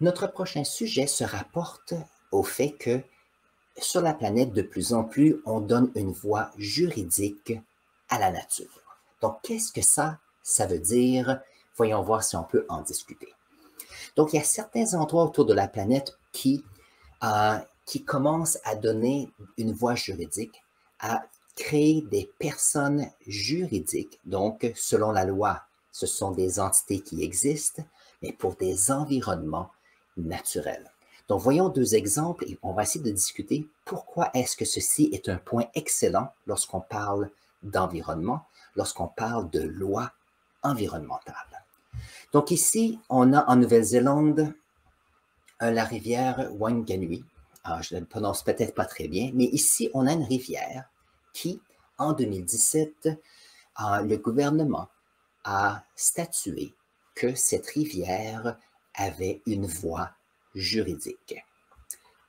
Notre prochain sujet se rapporte au fait que sur la planète, de plus en plus, on donne une voie juridique à la nature. Donc, qu'est-ce que ça veut dire? Voyons voir si on peut en discuter. Donc, il y a certains endroits autour de la planète qui commencent à donner une voie juridique, à créer des personnes juridiques. Donc, selon la loi, ce sont des entités qui existent, mais pour des environnements naturels. Donc, voyons deux exemples et on va essayer de discuter pourquoi est-ce que ceci est un point excellent lorsqu'on parle d'environnement, lorsqu'on parle de loi environnementale. Donc ici, on a en Nouvelle-Zélande la rivière Wanganui. Je ne le prononce peut-être pas très bien, mais ici, on a une rivière qui, en 2017, le gouvernement a statué que cette rivière avait une voie juridique.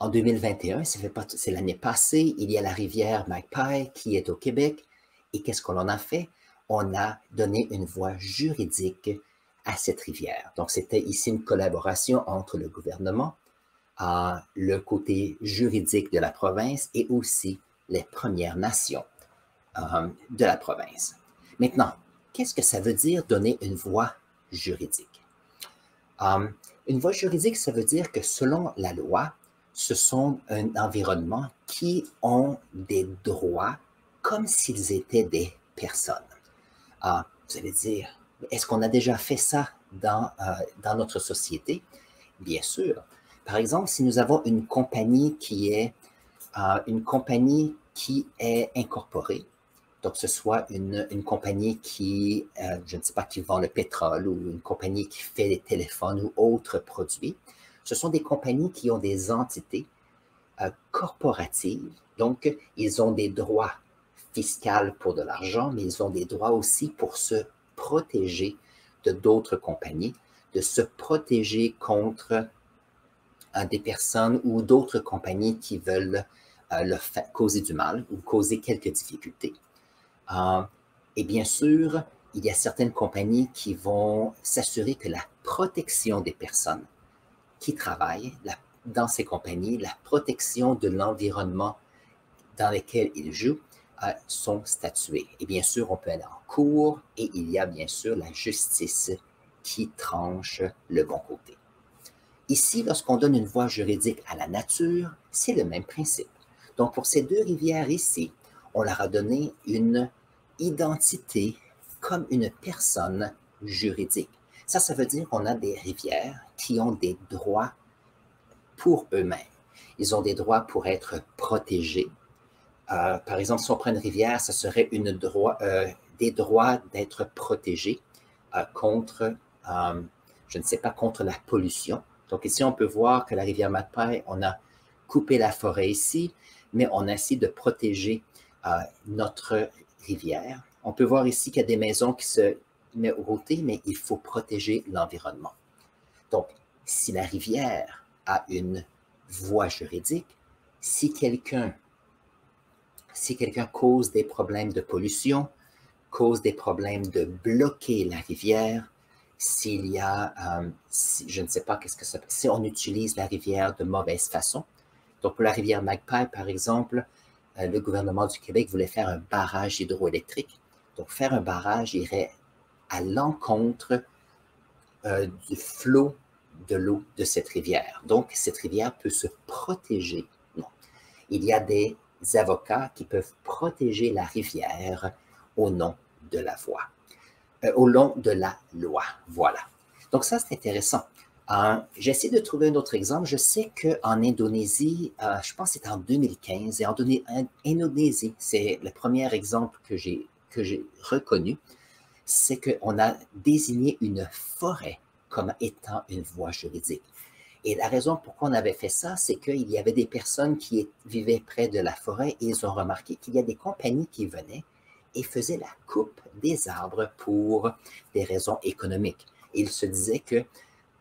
En 2021, c'est l'année passée, il y a la rivière Magpie qui est au Québec. Et qu'est-ce qu'on en a fait? On a donné une voie juridique à cette rivière. Donc, c'était ici une collaboration entre le gouvernement, le côté juridique de la province et aussi les Premières Nations de la province. Maintenant, qu'est-ce que ça veut dire donner une voie juridique? Une voie juridique, ça veut dire que selon la loi, ce sont un environnement qui ont des droits comme s'ils étaient des personnes. Vous allez dire, est-ce qu'on a déjà fait ça dans notre société? Bien sûr. Par exemple, si nous avons une compagnie qui est incorporée, donc ce soit une compagnie qui, je ne sais pas, qui vend le pétrole ou une compagnie qui fait des téléphones ou autres produits, ce sont des compagnies qui ont des entités corporatives. Donc, ils ont des droits fiscaux pour de l'argent, mais ils ont des droits aussi pour se protéger de d'autres compagnies, de se protéger contre des personnes ou d'autres compagnies qui veulent leur causer du mal ou causer quelques difficultés. Et bien sûr, il y a certaines compagnies qui vont s'assurer que la protection des personnes qui travaillent dans ces compagnies, la protection de l'environnement dans lequel ils jouent, sont statuées. Et bien sûr, on peut aller en cours et il y a bien sûr la justice qui tranche le bon côté. Ici, lorsqu'on donne une voie juridique à la nature, c'est le même principe. Donc, pour ces deux rivières ici, on leur a donné une identité comme une personne juridique. Ça veut dire qu'on a des rivières qui ont des droits pour eux-mêmes. Ils ont des droits pour être protégés. Par exemple, si on prend une rivière, ça serait des droits d'être protégés contre, je ne sais pas, contre la pollution. Donc ici, on peut voir que la rivière Magpie, on a coupé la forêt ici, mais on a essayé de protéger notre rivière. On peut voir ici qu'il y a des maisons qui se mettent au côté, mais il faut protéger l'environnement. Donc, si la rivière a une voie juridique, si quelqu'un cause des problèmes de pollution, cause des problèmes de bloquer la rivière, s'il y a, je ne sais pas qu'est-ce que ça, si on utilise la rivière de mauvaise façon. Donc, pour la rivière Magpie, par exemple, le gouvernement du Québec voulait faire un barrage hydroélectrique. Donc, faire un barrage irait à l'encontre du flot de l'eau de cette rivière. Donc, cette rivière peut se protéger. Non. Il y a des avocats qui peuvent protéger la rivière au nom de la au nom de la loi. Voilà. Donc, ça, c'est intéressant. J'essaie de trouver un autre exemple. Je sais qu'en Indonésie, je pense que c'est en 2015, et en Indonésie, c'est le premier exemple que j'ai reconnu, c'est qu'on a désigné une forêt comme étant une voie juridique. Et la raison pourquoi on avait fait ça, c'est qu'il y avait des personnes qui vivaient près de la forêt et ils ont remarqué qu'il y a des compagnies qui venaient et faisaient la coupe des arbres pour des raisons économiques. Et ils se disaient que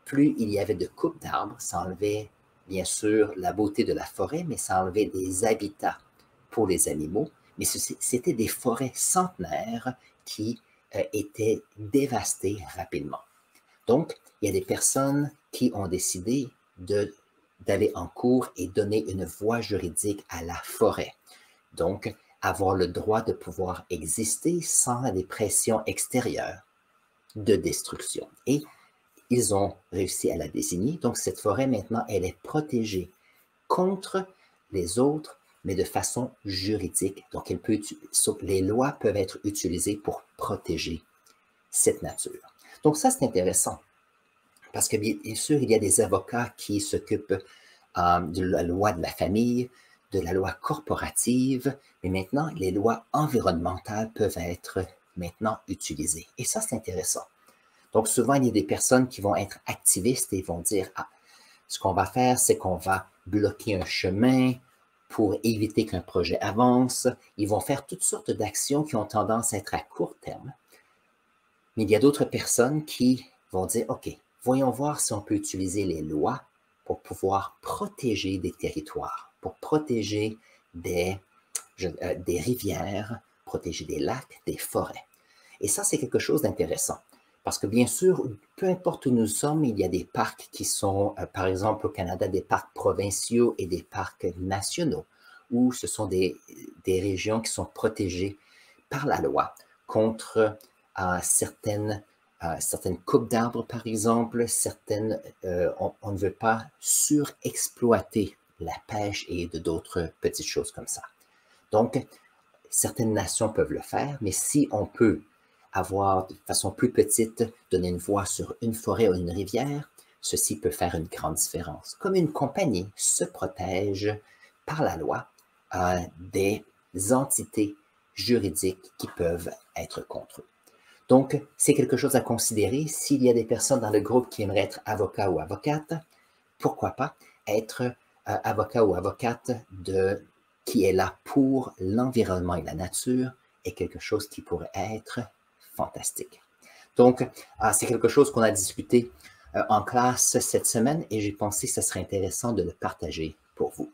plus il y avait de coupe d'arbres, ça enlevait bien sûr la beauté de la forêt, mais ça enlevait des habitats pour les animaux. Mais c'était des forêts centenaires qui étaient dévastées rapidement. Donc, il y a des personnes qui ont décidé d'aller en cours et donner une voie juridique à la forêt. Donc, avoir le droit de pouvoir exister sans les pressions extérieures de destruction. Et ils ont réussi à la désigner. Donc, cette forêt, maintenant, elle est protégée contre les autres, mais de façon juridique. Donc, les lois peuvent être utilisées pour protéger cette nature. Donc, ça, c'est intéressant. Parce que, bien sûr, il y a des avocats qui s'occupent de la loi de la famille, de la loi corporative, mais maintenant, les lois environnementales peuvent être maintenant utilisées. Et ça, c'est intéressant. Donc, souvent, il y a des personnes qui vont être activistes et vont dire, ah, ce qu'on va faire, c'est qu'on va bloquer un chemin pour éviter qu'un projet avance. Ils vont faire toutes sortes d'actions qui ont tendance à être à court terme. Mais il y a d'autres personnes qui vont dire, OK, voyons voir si on peut utiliser les lois pour pouvoir protéger des territoires, pour protéger des rivières, protéger des lacs, des forêts. Et ça, c'est quelque chose d'intéressant. Parce que bien sûr, peu importe où nous sommes, il y a des parcs qui sont, par exemple au Canada, des parcs provinciaux et des parcs nationaux, où ce sont des régions qui sont protégées par la loi contre certaines coupes d'arbres, par exemple, on ne veut pas surexploiter la pêche et d'autres petites choses comme ça. Donc, certaines nations peuvent le faire, mais si on peut avoir de façon plus petite, donner une voie sur une forêt ou une rivière, ceci peut faire une grande différence. Comme une compagnie se protège par la loi des entités juridiques qui peuvent être contre eux. Donc, c'est quelque chose à considérer. S'il y a des personnes dans le groupe qui aimeraient être avocat ou avocate, pourquoi pas être avocat ou avocate qui est là pour l'environnement et la nature est quelque chose qui pourrait être fantastique. Donc, c'est quelque chose qu'on a discuté en classe cette semaine et j'ai pensé que ce serait intéressant de le partager pour vous.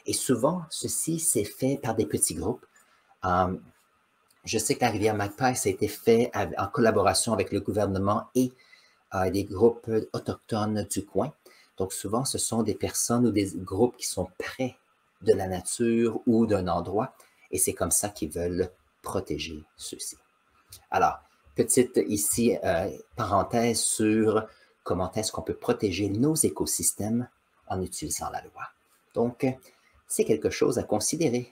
Et souvent, ceci s'est fait par des petits groupes. Je sais que la rivière Magpie, ça a été fait en collaboration avec le gouvernement et des groupes autochtones du coin. Donc, souvent, ce sont des personnes ou des groupes qui sont près de la nature ou d'un endroit et c'est comme ça qu'ils veulent protéger ceux-ci. Alors, petite ici parenthèse sur comment est-ce qu'on peut protéger nos écosystèmes en utilisant la loi. Donc, c'est quelque chose à considérer.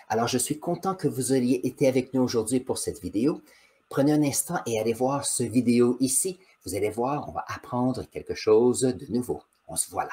Alors, je suis content que vous ayez été avec nous aujourd'hui pour cette vidéo. Prenez un instant et allez voir ce vidéo ici. Vous allez voir, on va apprendre quelque chose de nouveau. On se voit là.